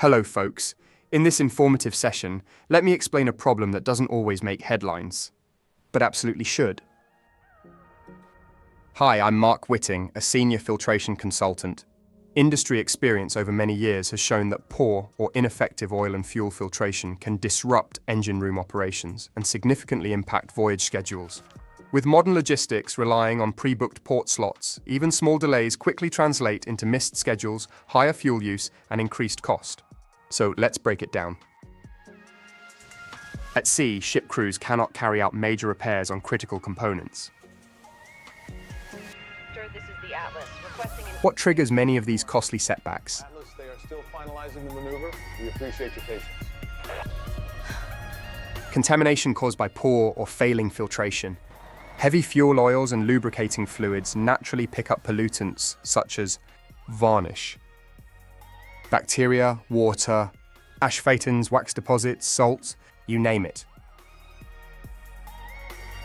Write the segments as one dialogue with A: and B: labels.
A: Hello folks. In this informative session, let me explain a problem that doesn't always make headlines, but absolutely should. Hi, I'm Mark Whitting, a senior filtration consultant. Industry experience over many years has shown that poor or ineffective oil and fuel filtration can disrupt engine room operations and significantly impact voyage schedules. With modern logistics relying on pre-booked port slots, even small delays quickly translate into missed schedules, higher fuel use, and increased cost. So let's break it down. At sea, ship crews cannot carry out major repairs on critical components.
B: This is the Atlas, requesting
A: What triggers many of these costly setbacks?
C: Atlas, they are still finalizing the maneuver. We appreciate your patience.
A: Contamination caused by poor or failing filtration. Heavy fuel oils and lubricating fluids naturally pick up pollutants such as varnish, bacteria, water, asphaltons, wax deposits, salts, you name it.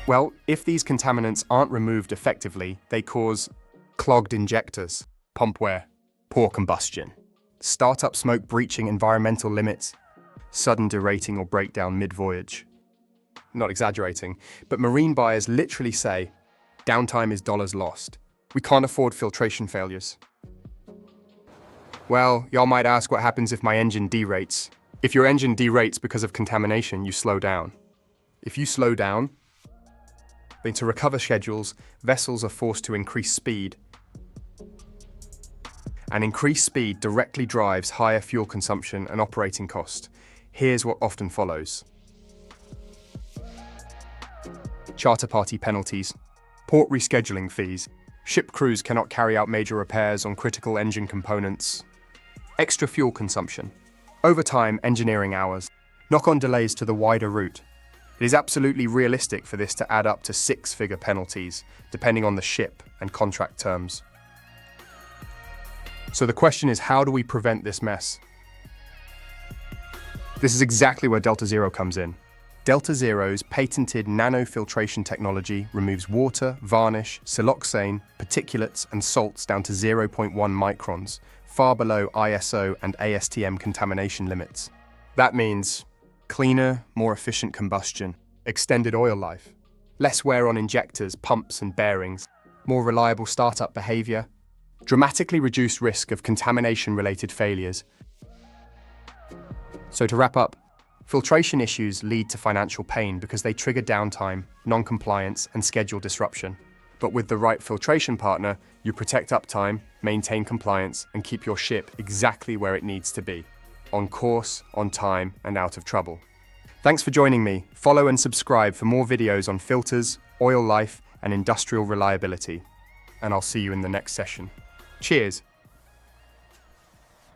A: Well, if these contaminants aren't removed effectively, they cause clogged injectors, pump wear, poor combustion, startup smoke breaching environmental limits, sudden derating or breakdown mid-voyage. Not exaggerating, but marine buyers literally say, downtime is dollars lost. We can't afford filtration failures. Well, y'all might ask what happens if my engine derates. If your engine derates because of contamination, you slow down. If you slow down, then to recover schedules, vessels are forced to increase speed. And increased speed directly drives higher fuel consumption and operating cost. Here's what often follows. Charter party penalties, port rescheduling fees, ship crews cannot carry out major repairs on critical engine components, extra fuel consumption, overtime engineering hours, knock-on delays to the wider route. It is absolutely realistic for this to add up to six-figure penalties, depending on the ship and contract terms. So the question is, how do we prevent this mess? This is exactly where Delta-Xero comes in. Delta-Xero's patented nanofiltration technology removes water, varnish, siloxane, particulates, and salts down to 0.1 microns, far below ISO and ASTM contamination limits. That means cleaner, more efficient combustion, extended oil life, less wear on injectors, pumps, and bearings, more reliable startup behavior, dramatically reduced risk of contamination-related failures. So to wrap up, filtration issues lead to financial pain because they trigger downtime, non-compliance, and schedule disruption. But with the right filtration partner, you protect uptime, maintain compliance, and keep your ship exactly where it needs to be. On course, on time, and out of trouble. Thanks for joining me. Follow and subscribe for more videos on filters, oil life, and industrial reliability. And I'll see you in the next session. Cheers!